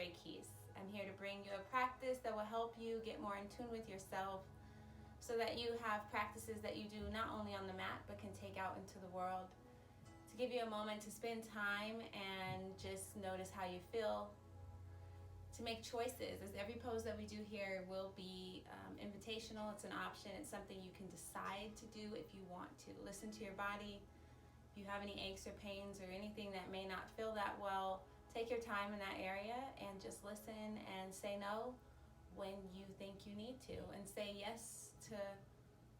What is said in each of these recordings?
Keis. I'm here to bring you a practice that will help you get more in tune with yourself so that you have practices that you do not only on the mat but can take out into the world. To give you a moment to spend time and just notice how you feel. To make choices, as every pose that we do here will be invitational. It's an option. It's something you can decide to do if you want to. Listen to your body. If you have any aches or pains or anything that may not feel that well, take your time in that area and just listen and say no when you think you need to, and say yes to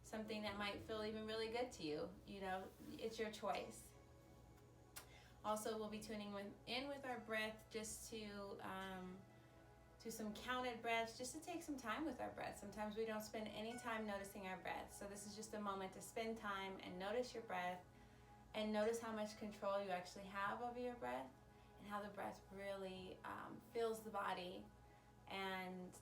something that might feel even really good to you. You know, it's your choice. Also, we'll be tuning in with our breath just to some counted breaths, just to take some time with our breath. Sometimes we don't spend any time noticing our breath. So this is just a moment to spend time and notice your breath and notice how much control you actually have over your breath and how the breath really fills the body and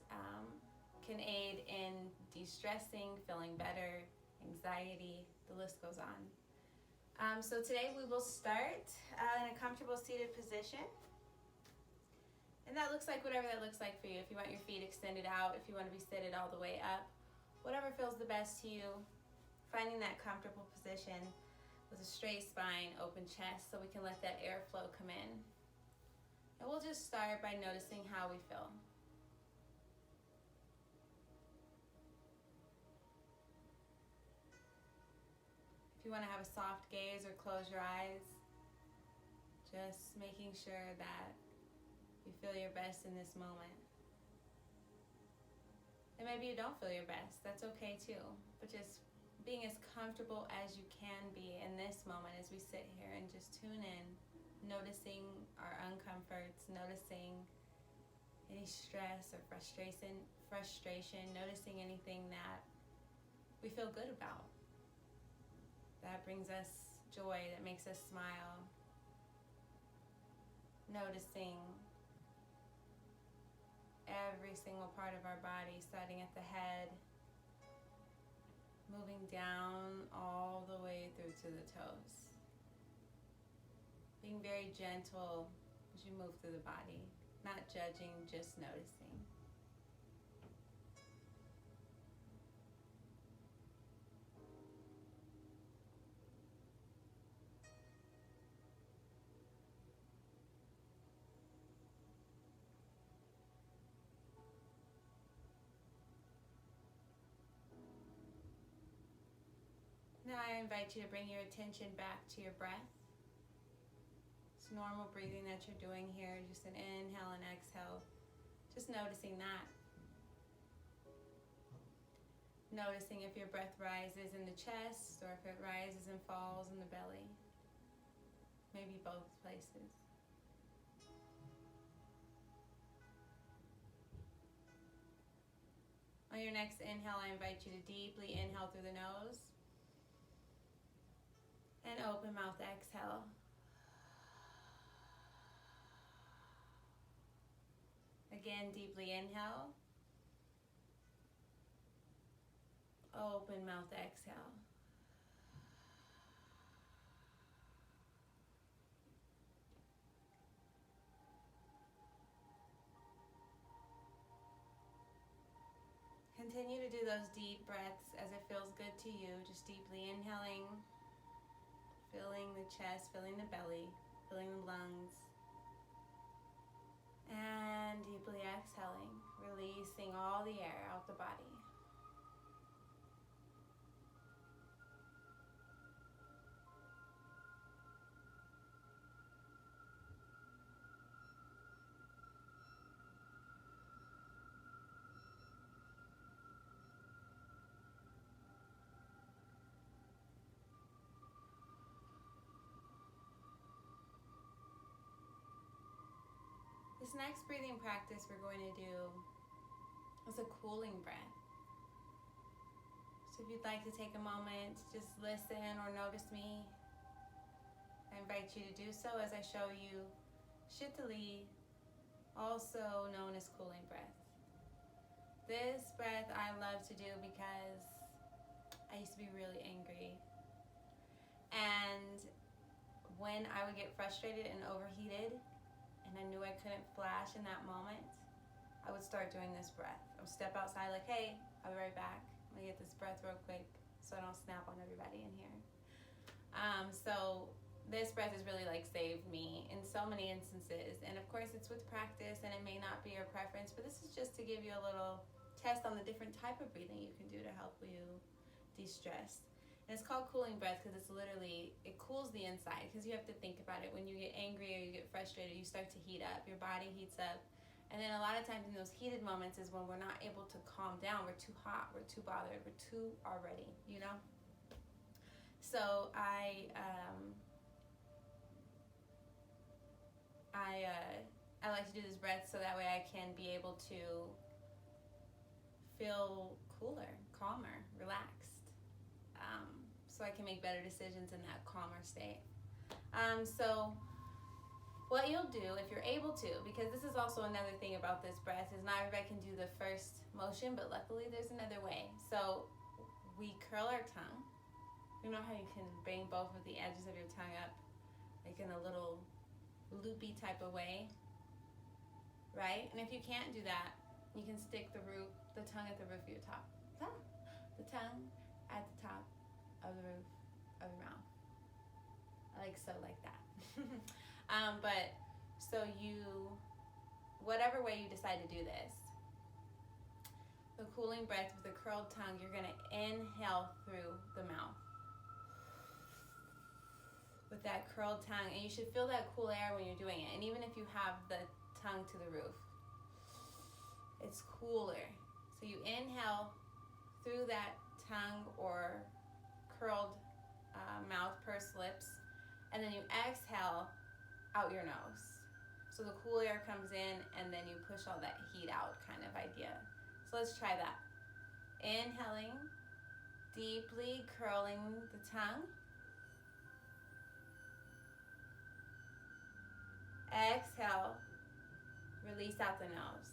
can aid in de-stressing, feeling better, anxiety, the list goes on. So today we will start in a comfortable seated position. And that looks like whatever that looks like for you. If you want your feet extended out, if you want to be seated all the way up, whatever feels the best to you. Finding that comfortable position with a straight spine, open chest, so we can let that airflow come in. And we'll just start by noticing how we feel. If you want to have a soft gaze or close your eyes, just making sure that you feel your best in this moment. And maybe you don't feel your best, that's okay too. But just being as comfortable as you can be in this moment as we sit here and just tune in, noticing our uncomforts, noticing any stress or frustration, noticing anything that we feel good about, that brings us joy, that makes us smile. Noticing every single part of our body, starting at the head, moving down all the way through to the toes. Being very gentle as you move through the body, not judging, just noticing. Now I invite you to bring your attention back to your breath. It's normal breathing that you're doing here, just an inhale and exhale. Just noticing that. Noticing if your breath rises in the chest or if it rises and falls in the belly. Maybe both places. On your next inhale, I invite you to deeply inhale through the nose. And open mouth, exhale. Again, deeply inhale. Open mouth, exhale. Continue to do those deep breaths as it feels good to you. Just deeply inhaling, filling the chest, filling the belly, filling the lungs. And deeply exhaling, releasing all the air out the body. This next breathing practice we're going to do is a cooling breath. So if you'd like to take a moment, just listen or notice me, I invite you to do so as I show you Shitali, also known as cooling breath. This breath I love to do because I used to be really angry. And when I would get frustrated and overheated and I knew I couldn't flash in that moment, I would start doing this breath. I would step outside like, hey, I'll be right back. I'm gonna get this breath real quick so I don't snap on everybody in here. So this breath has really like saved me in so many instances. And of course it's with practice and it may not be your preference, but this is just to give you a little test on the different type of breathing you can do to help you de-stress. And it's called cooling breath because it's literally, it cools the inside, because you have to think about it. When you get angry or you get frustrated, you start to heat up, your body heats up. And then a lot of times in those heated moments is when we're not able to calm down. We're too hot, we're too bothered, we're too already, you know? So I like to do this breath so that way I can be able to feel cooler, calmer, relaxed, so I can make better decisions in that calmer state. So what you'll do if you're able to, because this is also another thing about this breath, is not everybody can do the first motion, but luckily there's another way. So we curl our tongue. You know how you can bring both of the edges of your tongue up, like in a little loopy type of way, right? And if you can't do that, you can stick the tongue at the roof of your top. The tongue at the top of the roof of your mouth. Like that. But so whatever way you decide to do this, the cooling breath with the curled tongue, you're gonna inhale through the mouth with that curled tongue, and you should feel that cool air when you're doing it. And even if you have the tongue to the roof, it's cooler. So you inhale through that tongue or curled mouth, pursed lips, and then you exhale out your nose. So the cool air comes in and then you push all that heat out, kind of idea. So let's try that. Inhaling, deeply curling the tongue. Exhale, release out the nose.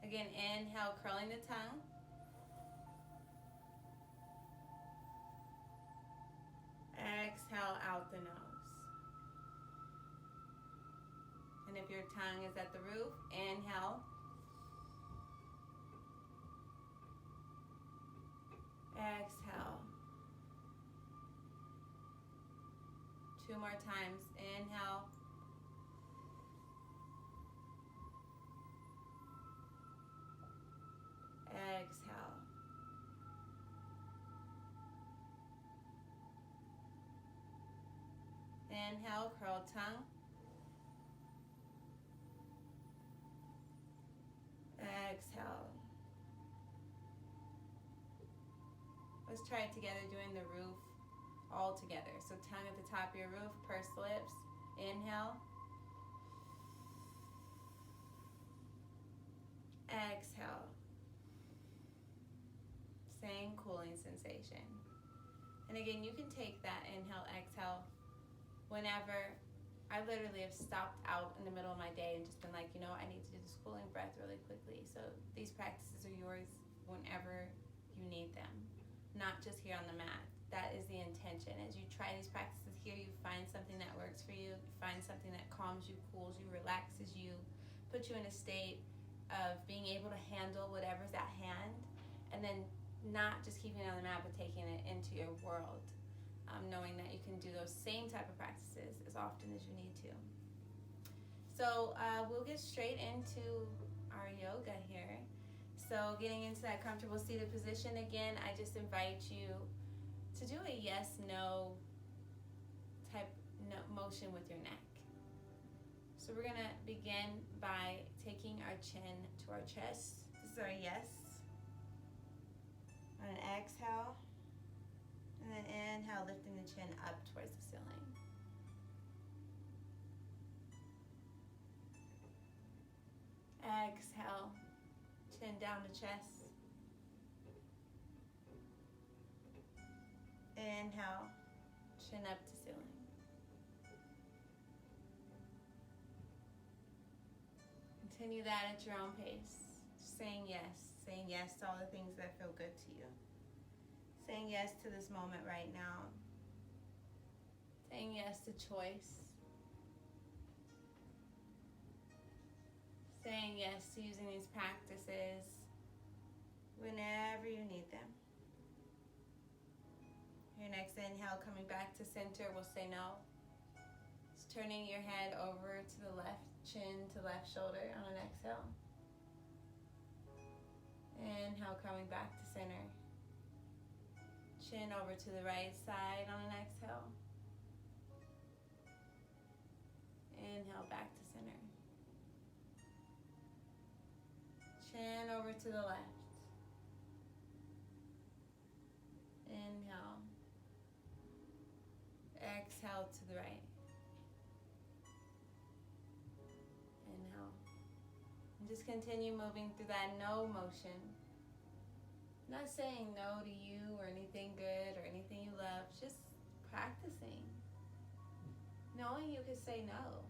Again, inhale, curling the tongue. Exhale out the nose. And if your tongue is at the roof, inhale. Exhale. 2 more times. Inhale. Exhale. Inhale, curled tongue. Exhale. Let's try it together, doing the roof all together. So tongue at the top of your roof, pursed lips. Inhale. Exhale. Same cooling sensation. And again, you can take that inhale, exhale whenever. I literally have stopped out in the middle of my day and just been like, I need to do this cooling breath really quickly. So these practices are yours whenever you need them, not just here on the mat. That is the intention. As you try these practices here, you find something that works for you, you find something that calms you, cools you, relaxes you, puts you in a state of being able to handle whatever's at hand, and then not just keeping it on the mat, but taking it into your world. Knowing that you can do those same type of practices as often as you need to. So we'll get straight into our yoga here. So getting into that comfortable seated position again, I just invite you to do a yes-no type motion with your neck. So we're gonna begin by taking our chin to our chest. This is our yes. On an exhale. And then inhale, lifting the chin up towards the ceiling. Exhale, chin down to chest. Inhale, chin up to ceiling. Continue that at your own pace. Saying yes to all the things that feel good to you. Saying yes to this moment right now. Saying yes to choice. Saying yes to using these practices whenever you need them. Your next inhale, coming back to center, we'll say no. It's turning your head over to the left chin to left shoulder on an exhale. Inhale, coming back to center. Chin over to the right side on an exhale. Inhale, back to center. Chin over to the left. Inhale. Exhale to the right. Inhale. And just continue moving through that no motion. Not saying no to you or anything good or anything you love, just practicing. Knowing you can say no.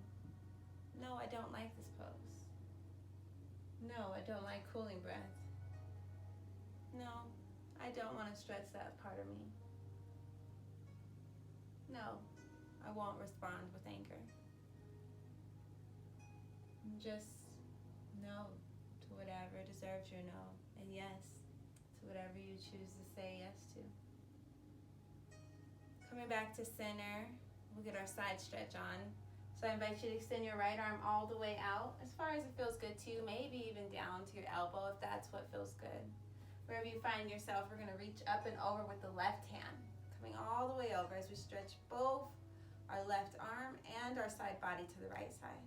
No, I don't like this pose. No, I don't like cooling breath. No, I don't want to stretch that part of me. No, I won't respond with anger. Just no to whatever deserves your no, and yes to whatever you choose to say yes to. Coming back to center, we'll get our side stretch on. So I invite you to extend your right arm all the way out as far as it feels good to you, maybe even down to your elbow if that's what feels good. Wherever you find yourself, we're going to reach up and over with the left hand, coming all the way over as we stretch both our left arm and our side body to the right side.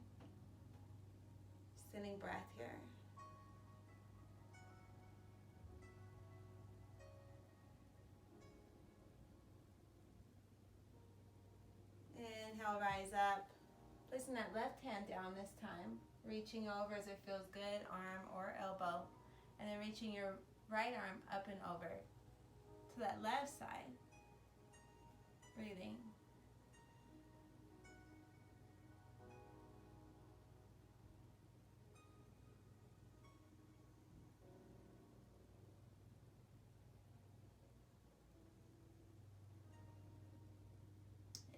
Sending breath here. Inhale, rise up. Placing that left hand down this time, reaching over as it feels good, arm or elbow, and then reaching your right arm up and over to that left side. Breathing.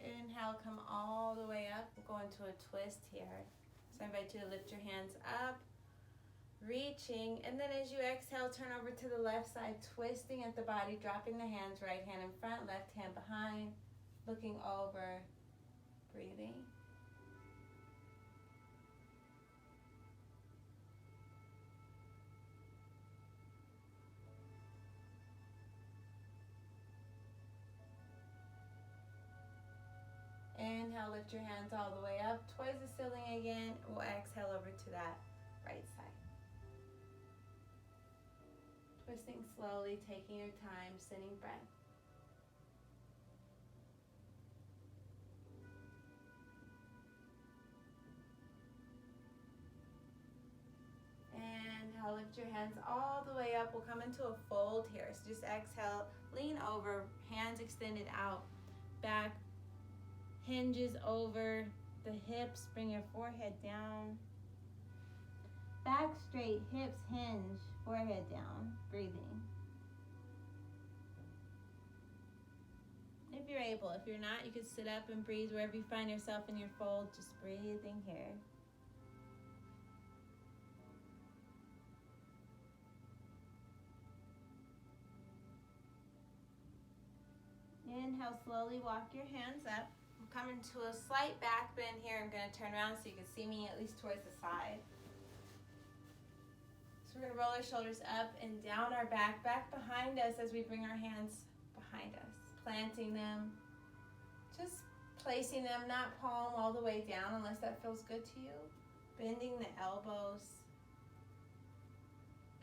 Inhale, come all the way up. We'll go into a twist here. So I invite you to lift your hands up, reaching, and then as you exhale, turn over to the left side, twisting at the body, dropping the hands, right hand in front, left hand behind, looking over, breathing. Inhale, lift your hands all the way up towards the ceiling again. We'll exhale over to that right side. Twisting slowly, taking your time, sending breath. Inhale, lift your hands all the way up. We'll come into a fold here. So just exhale, lean over, hands extended out, back hinges over the hips, bring your forehead down. Back straight, hips hinge, forehead down, breathing. If you're able, if you're not, you can sit up and breathe wherever you find yourself in your fold, just breathing here. Inhale, slowly walk your hands up. Come into a slight back bend here. I'm going to turn around so you can see me at least towards the side. So we're going to roll our shoulders up and down our back behind us as we bring our hands behind us. Planting them, just placing them, not palm all the way down unless that feels good to you. Bending the elbows.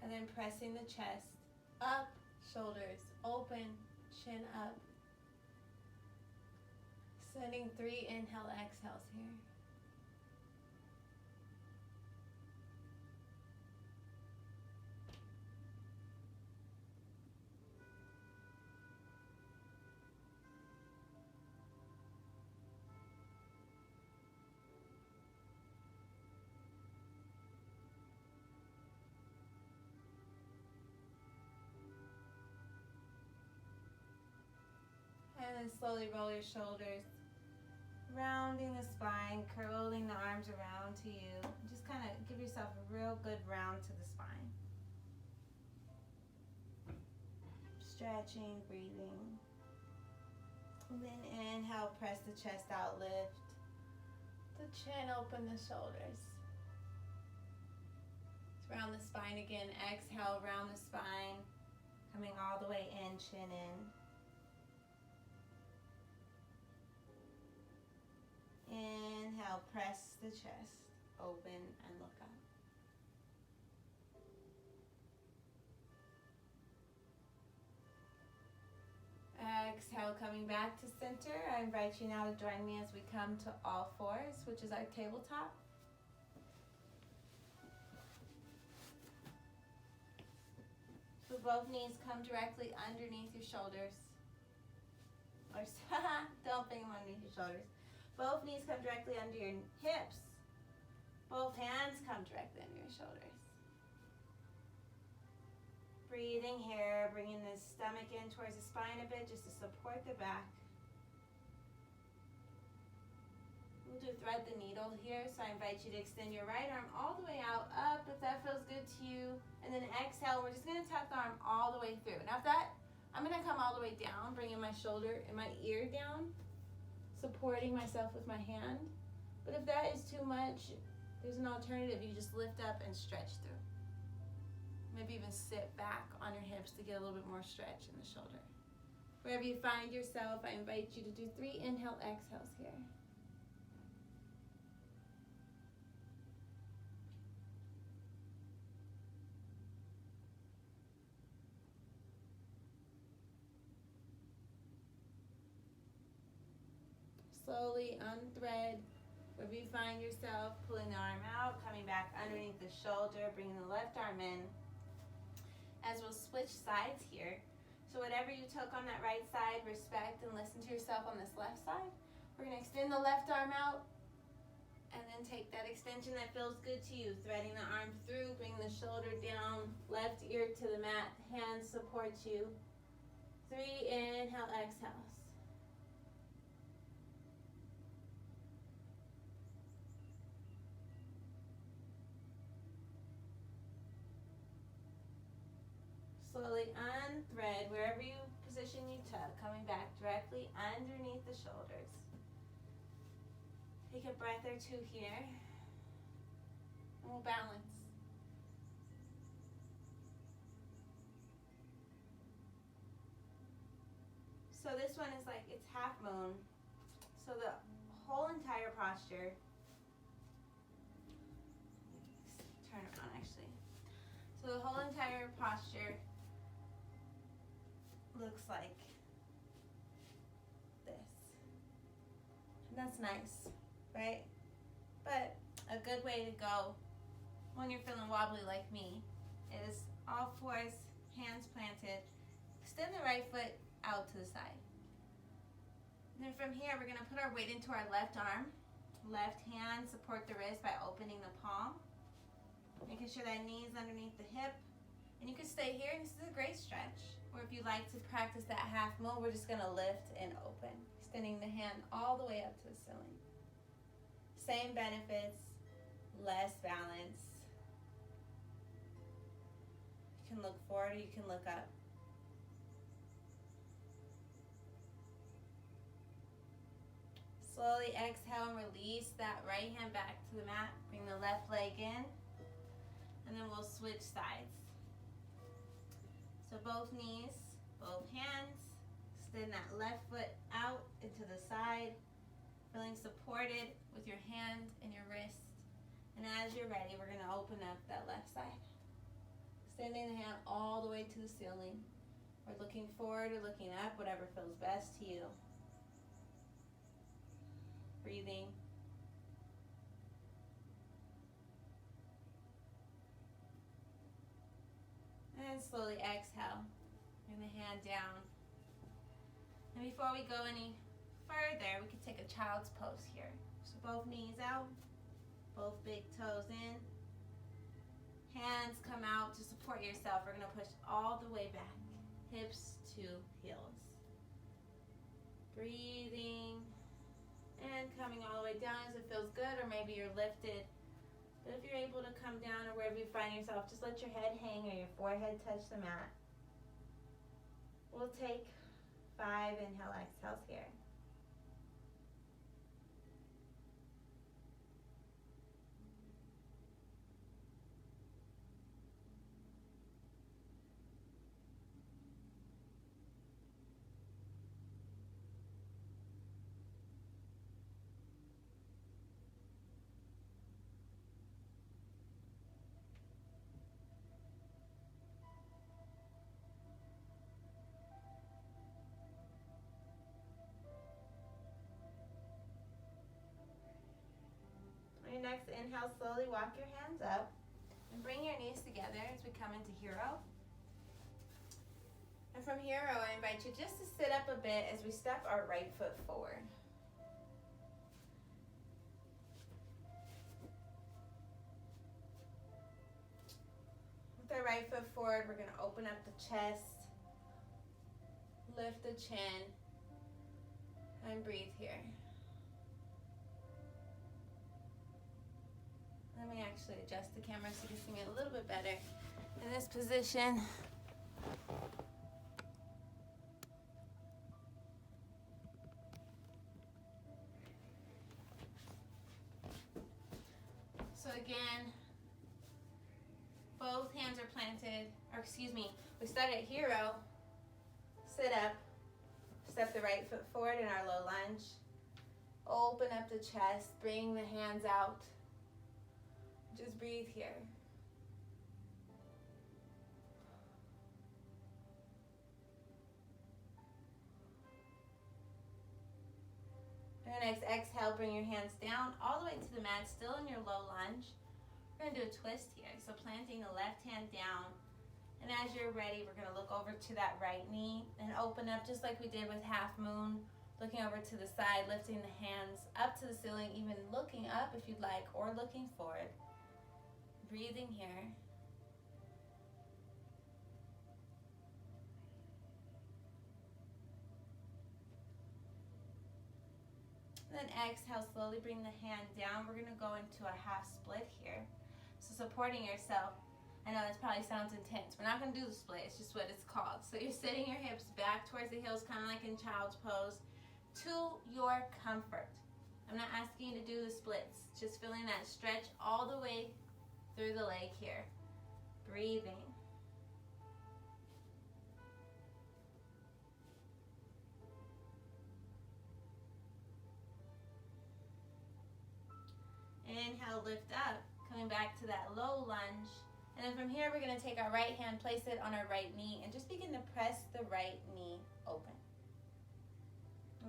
And then pressing the chest up, shoulders open, chin up. Sending 3 inhale, exhales here. And then slowly roll your shoulders Rounding the spine, curling the arms around to you. Just kind of give yourself a real good round to the spine. Stretching, breathing. And then inhale, press the chest out, lift the chin, open the shoulders. Round the spine again. Exhale, round the spine. Coming all the way in, chin in. Inhale, press the chest, open and look up. Exhale, coming back to center. I invite you now to join me as we come to all fours, which is our tabletop. So both knees come directly underneath your shoulders. Or don't bring them underneath your shoulders. Both knees come directly under your hips. Both hands come directly under your shoulders. Breathing here, bringing the stomach in towards the spine a bit just to support the back. We'll do thread the needle here, so I invite you to extend your right arm all the way out, up if that feels good to you. And then exhale, we're just going to tuck the arm all the way through. Now if that, I'm going to come all the way down, bringing my shoulder and my ear down, supporting myself with my hand. But if that is too much, there's an alternative. You just lift up and stretch through. Maybe even sit back on your hips to get a little bit more stretch in the shoulder. Wherever you find yourself, I invite you to do 3 inhale exhales here. Slowly unthread. Wherever you find yourself, pulling the arm out, coming back underneath the shoulder, bringing the left arm in. As we'll switch sides here. So whatever you took on that right side, respect and listen to yourself on this left side. We're going to extend the left arm out and then take that extension that feels good to you. Threading the arm through, bring the shoulder down, left ear to the mat, hands support you. 3 inhale exhales. Slowly unthread wherever you position you took, coming back directly underneath the shoulders. Take a breath or two here, and we'll balance. So this one is like, it's half moon. So the whole entire posture, turn around actually. So the whole entire posture looks like this. And that's nice, right? But a good way to go when you're feeling wobbly like me is all fours, hands planted. Extend the right foot out to the side. And then from here, we're going to put our weight into our left arm. Left hand, support the wrist by opening the palm. Making sure that knee is underneath the hip. And you can stay here, and this is a great stretch. Or if you like to practice that half moon, we're just going to lift and open. Extending the hand all the way up to the ceiling. Same benefits, less balance. You can look forward or you can look up. Slowly exhale and release that right hand back to the mat. Bring the left leg in. And then we'll switch sides. So both knees, both hands, extend that left foot out into the side, feeling supported with your hand and your wrist. And as you're ready, we're going to open up that left side. Extending the hand all the way to the ceiling. Or looking forward or looking up, whatever feels best to you. Breathing. And slowly exhale. Bring the hand down. And before we go any further, we could take a child's pose here. So both knees out, both big toes in. Hands come out to support yourself. We're going to push all the way back. Hips to heels. Breathing. And coming all the way down as it feels good, or maybe you're lifted. But if you're able to come down or wherever you find yourself, just let your head hang or your forehead touch the mat. We'll take 5 inhale, exhales here. On your next inhale, slowly walk your hands up and bring your knees together as we come into hero. And from hero, I invite you just to sit up a bit as we step our right foot forward. With our right foot forward, we're going to open up the chest, lift the chin, and breathe here. Let me actually adjust the camera so you can see me a little bit better in this position. So again, both hands are planted, or excuse me, we start at hero, sit up, step the right foot forward in our low lunge, open up the chest, bring the hands out. Just breathe here. And next, exhale, bring your hands down all the way to the mat, still in your low lunge. We're going to do a twist here. So planting the left hand down. And as you're ready, we're going to look over to that right knee and open up just like we did with half moon. Looking over to the side, lifting the hands up to the ceiling, even looking up if you'd like, or looking forward. Breathing here. Then exhale, slowly bring the hand down. We're going to go into a half split here. So supporting yourself. I know that probably sounds intense. We're not going to do the split. It's just what it's called. So you're sitting your hips back towards the heels, kind of like in child's pose, to your comfort. I'm not asking you to do the splits. Just feeling that stretch all the way through the leg here. Breathing. Inhale, lift up. Coming back to that low lunge. And then from here, we're going to take our right hand, place it on our right knee, and just begin to press the right knee open.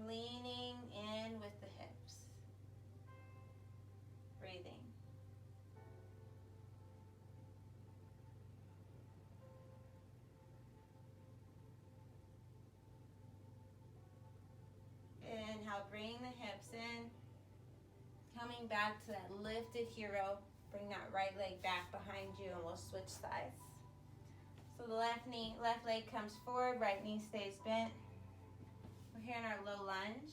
Leaning in with the hips. Breathing. Inhale, bring the hips in. Coming back to that lifted hero. Bring that right leg back behind you and we'll switch sides. So the left leg comes forward, right knee stays bent. We're here in our low lunge.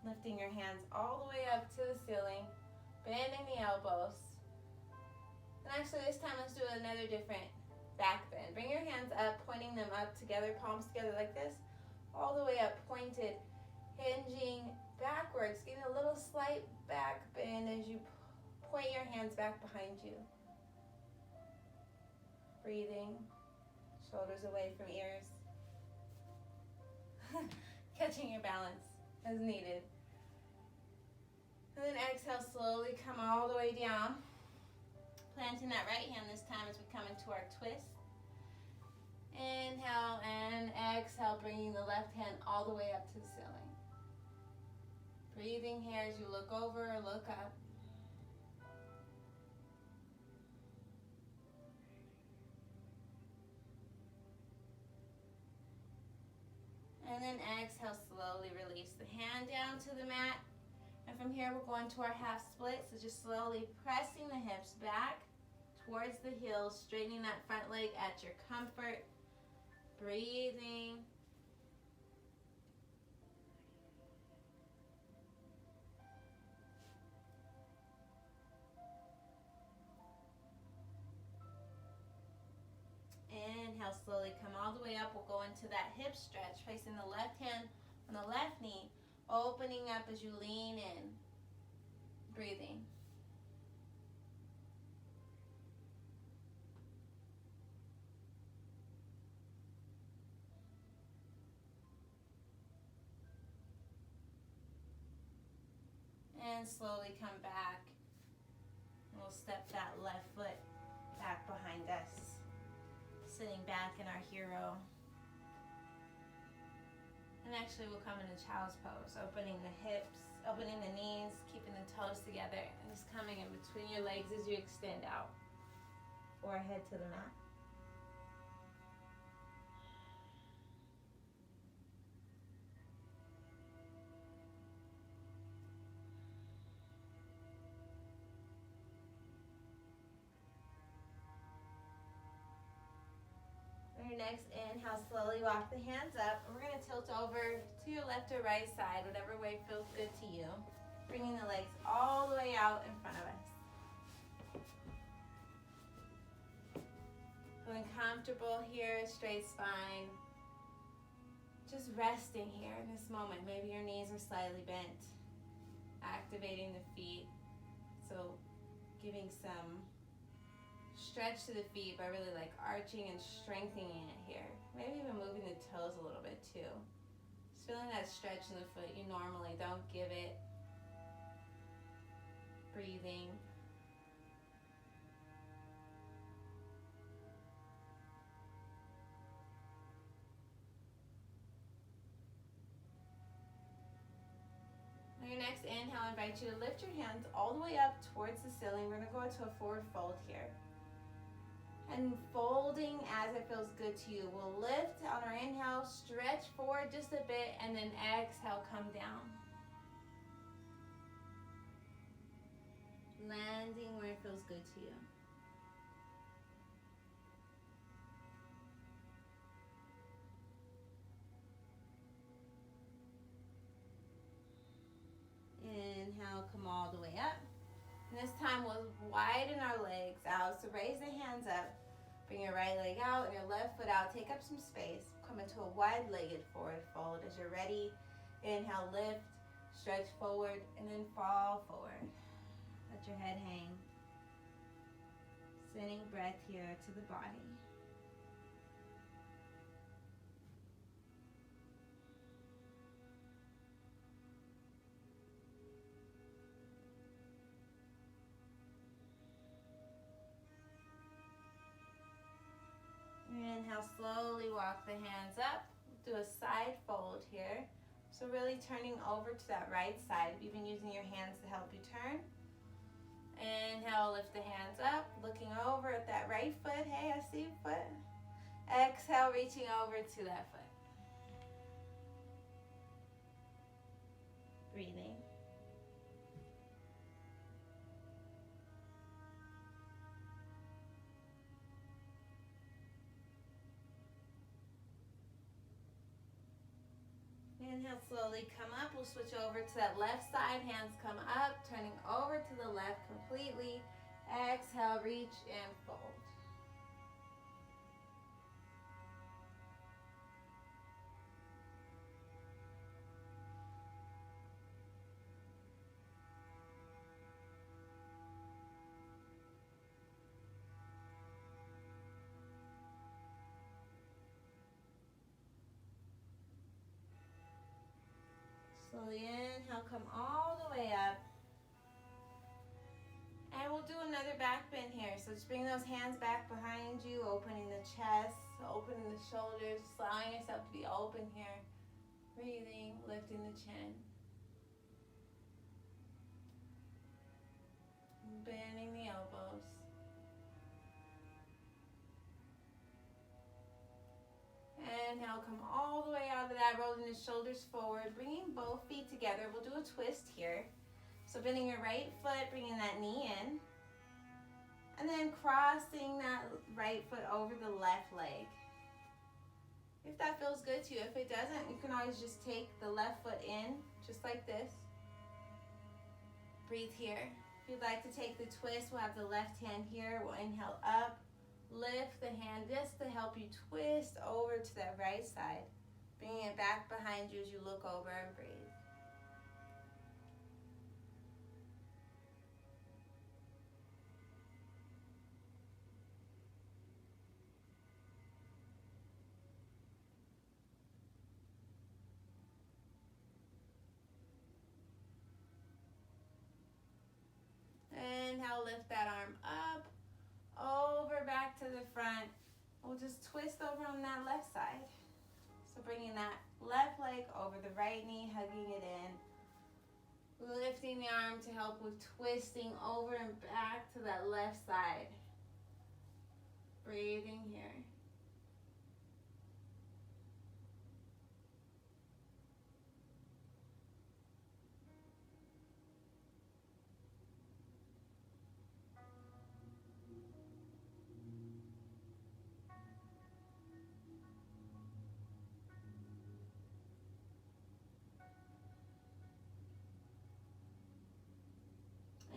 Lifting your hands all the way up to the ceiling. Bending the elbows. And actually this time let's do another different back bend. Bring your hands up, pointing them up together, palms together like this. All the way up, pointed, hinging backwards, getting a little slight back bend as you point your hands back behind you. Breathing, shoulders away from ears. Catching your balance as needed. And then exhale, slowly come all the way down. Planting that right hand this time as we come into our twist. Inhale and exhale, bringing the left hand all the way up to the ceiling. Breathing here as you look over or look up. And then exhale, slowly release the hand down to the mat. And from here, we're going to our half split. So just slowly pressing the hips back towards the heels, straightening that front leg at your comfort. Breathing. Inhale, slowly come all the way up. We'll go into that hip stretch, placing the left hand on the left knee, opening up as you lean in, breathing. And slowly come back. And we'll step that left foot back behind us, sitting back in our hero. And actually we'll come into child's pose, opening the hips, opening the knees, keeping the toes together, and just coming in between your legs as you extend out. Forehead to the mat. On your next inhale, slowly walk the hands up. And we're going to tilt over to your left or right side, whatever way feels good to you. Bringing the legs all the way out in front of us. Feeling comfortable here, straight spine. Just resting here in this moment. Maybe your knees are slightly bent. Activating the feet. So giving some stretch to the feet by really like arching and strengthening it here. Maybe even moving the toes a little bit too. Just feeling that stretch in the foot you normally don't give it. Breathing. On your next inhale, I invite you to lift your hands all the way up towards the ceiling. We're going to go into a forward fold here. And folding as it feels good to you. We'll lift on our inhale, stretch forward just a bit, and then exhale, come down. Landing where it feels good to you. Inhale, come all the way up. And this time we'll widen our legs out. So raise the hands up. Bring your right leg out and your left foot out. Take up some space. Come into a wide-legged forward fold. As you're ready, inhale, lift, stretch forward, and then fall forward. Let your head hang. Sending breath here to the body. Inhale, slowly walk the hands up. Do a side fold here. So really turning over to that right side, even using your hands to help you turn. Inhale, lift the hands up, looking over at that right foot. Hey, I see your foot. Exhale, reaching over to that foot. Breathing. Inhale, slowly come up. We'll switch over to that left side. Hands come up, turning over to the left completely. Exhale, reach and fold. Slowly inhale, come all the way up. And we'll do another back bend here. So just bring those hands back behind you, opening the chest, opening the shoulders, just allowing yourself to be open here. Breathing, lifting the chin. Bending the elbows. Inhale, come all the way out of that, rolling the shoulders forward, bringing both feet together. We'll do a twist here. So bending your right foot, bringing that knee in, and then crossing that right foot over the left leg. If that feels good to you. If it doesn't, you can always just take the left foot in, just like this. Breathe here. If you'd like to take the twist, we'll have the left hand here. We'll inhale up, Lift the hand just to help you twist over to that right side. Bringing it back behind you as you look over and breathe. Inhale, lift that arm up, over back to the front. We'll just twist over on that left side. So bringing that left leg over the right knee, hugging it in. Lifting the arm to help with twisting over and back to that left side. Breathing here.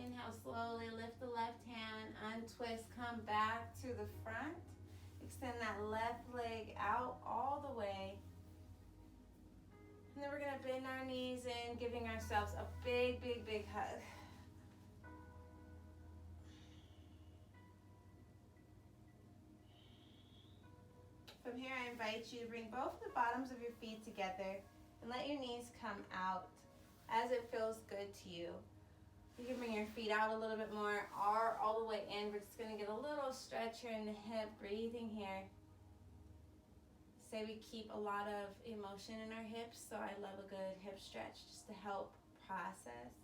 Inhale, slowly lift the left hand, untwist, come back to the front. Extend that left leg out all the way. And then we're going to bend our knees in, giving ourselves a big, big, big hug. From here, I invite you to bring both the bottoms of your feet together and let your knees come out as it feels good to you. You can bring your feet out a little bit more or all the way in. We're just going to get a little stretch here in the hip, breathing here. Say we keep a lot of emotion in our hips, so I love a good hip stretch just to help process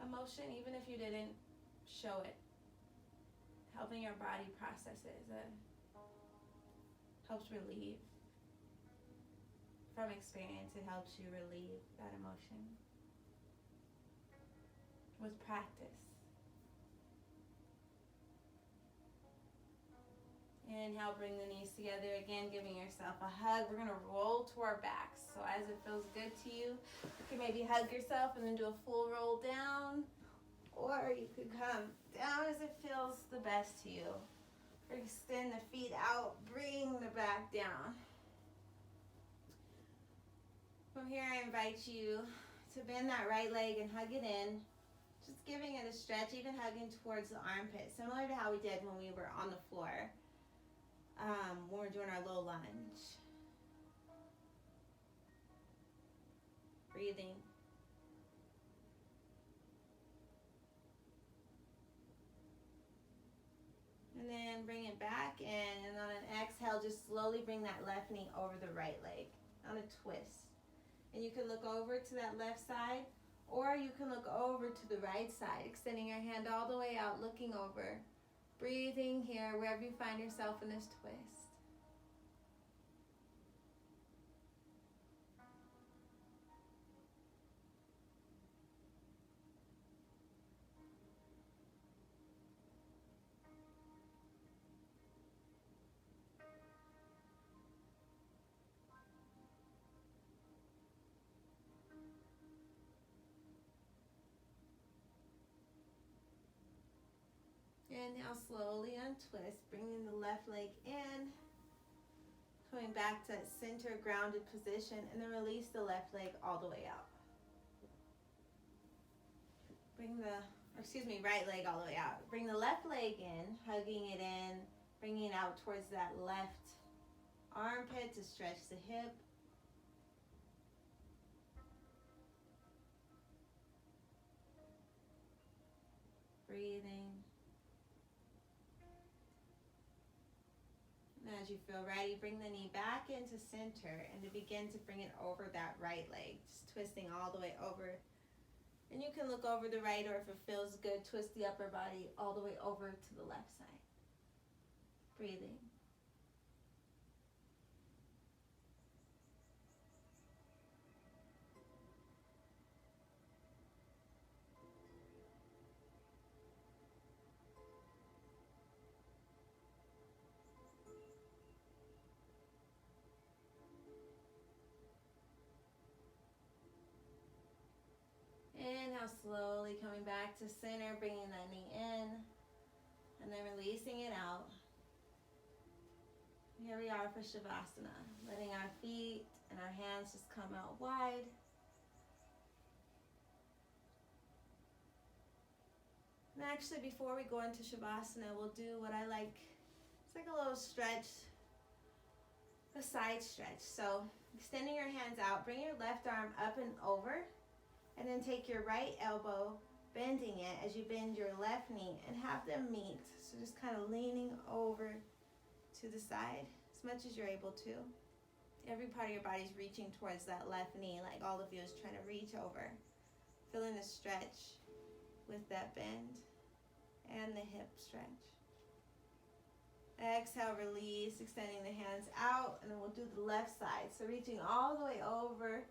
emotion, even if you didn't show it. Helping your body process it helps relieve. From experience, it helps you relieve that emotion. With practice. Inhale, bring the knees together again, giving yourself a hug. We're going to roll to our backs. So as it feels good to you, you can maybe hug yourself and then do a full roll down. Or you could come down as it feels the best to you. Extend the feet out, bring the back down. From here, I invite you to bend that right leg and hug it in. Just giving it a stretch, even hugging towards the armpit, similar to how we did when we were on the floor, when we're doing our low lunge. Breathing. And then bring it back in, and on an exhale, just slowly bring that left knee over the right leg on a twist. And you can look over to that left side, or you can look over to the right side, extending your hand all the way out, looking over. Breathing here, wherever you find yourself in this twist. Inhale, slowly untwist, bringing the left leg in, coming back to that center grounded position, and then release the left leg all the way out. Right leg all the way out. Bring the left leg in, hugging it in, bringing it out towards that left armpit to stretch the hip. Breathing. And as you feel ready, bring the knee back into center and to begin to bring it over that right leg, just twisting all the way over. And you can look over the right, or if it feels good, twist the upper body all the way over to the left side. Breathing. Inhale, slowly coming back to center, bringing that knee in, and then releasing it out. Here we are for Shavasana, letting our feet and our hands just come out wide. And actually, before we go into Shavasana, we'll do what I like. It's like a little stretch, a side stretch. So extending your hands out, bring your left arm up and over, and then take your right elbow, bending it as you bend your left knee, and have them meet. So just kind of leaning over to the side as much as you're able to. Every part of your body is reaching towards that left knee, like all of you is trying to reach over. Feeling the stretch with that bend and the hip stretch. Exhale, release, extending the hands out, and then we'll do the left side. So reaching all the way over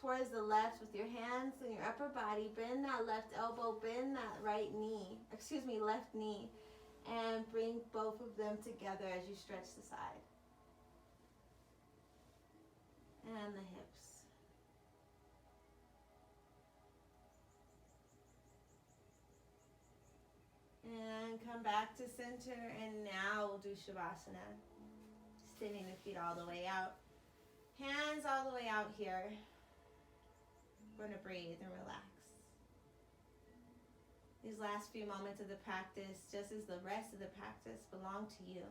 towards the left with your hands and your upper body. Bend that left elbow, bend that left knee, and bring both of them together as you stretch the side. And the hips. And come back to center, and now we'll do Shavasana. Extending the feet all the way out. Hands all the way out here. We're going to breathe and relax. These last few moments of the practice, just as the rest of the practice, belong to you.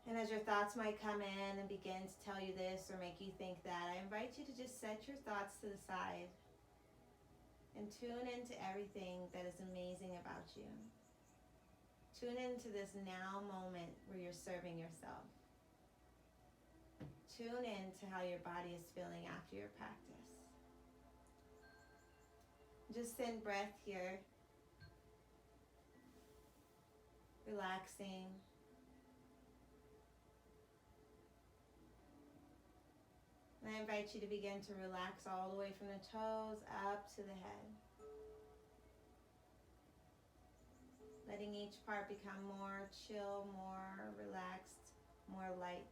And as your thoughts might come in and begin to tell you this or make you think that, I invite you to just set your thoughts to the side and tune into everything that is amazing about you. Tune into this now moment where you're serving yourself. Tune into how your body is feeling after your practice. Just send breath here. Relaxing. And I invite you to begin to relax all the way from the toes up to the head. Letting each part become more chill, more relaxed, more light,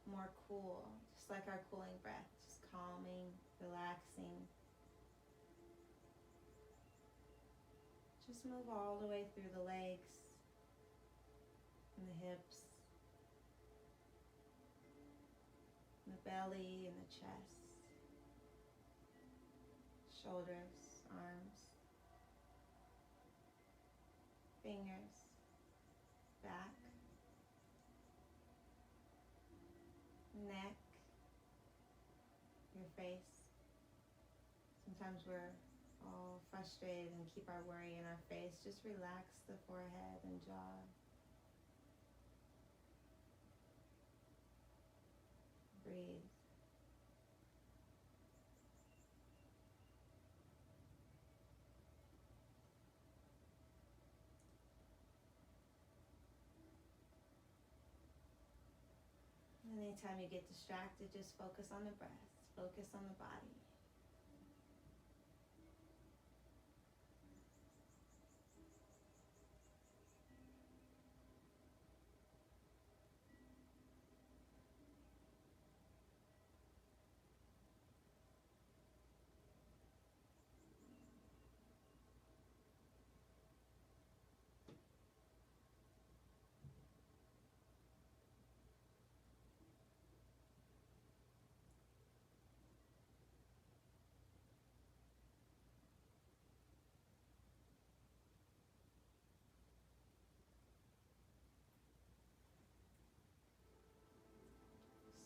more cool. Just like our cooling breath, just calming, relaxing. Just move all the way through the legs and the hips, and the belly and the chest, shoulders, arms, fingers, back, neck, your face. Sometimes we're all frustrated and keep our worry in our face. Just relax the forehead and jaw. Breathe. Anytime you get distracted, just focus on the breath, focus on the body.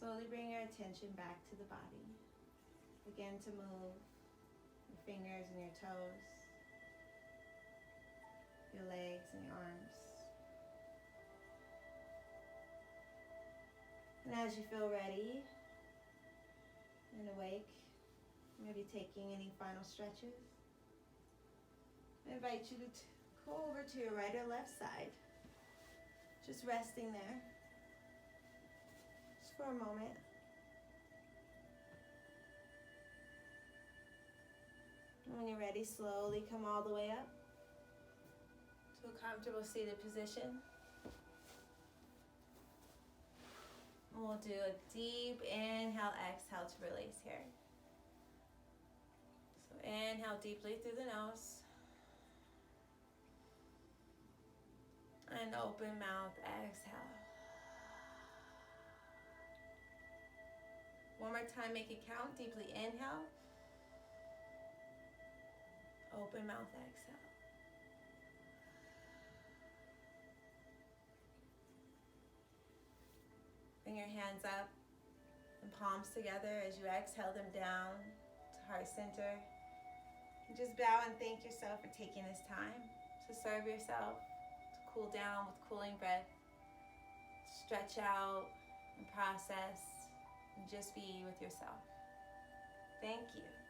Slowly bring your attention back to the body. Begin to move your fingers and your toes, your legs and your arms. And as you feel ready and awake, maybe taking any final stretches, I invite you to go over to your right or left side, just resting there. For a moment. And when you're ready, slowly come all the way up to a comfortable seated position. And we'll do a deep inhale, exhale to release here. So inhale deeply through the nose. And open mouth, exhale. One more time, make it count. Deeply inhale. Open mouth, exhale. Bring your hands up and palms together as you exhale them down to heart center. And just bow and thank yourself for taking this time to serve yourself, to cool down with cooling breath, stretch out and process, and just be with yourself. Thank you.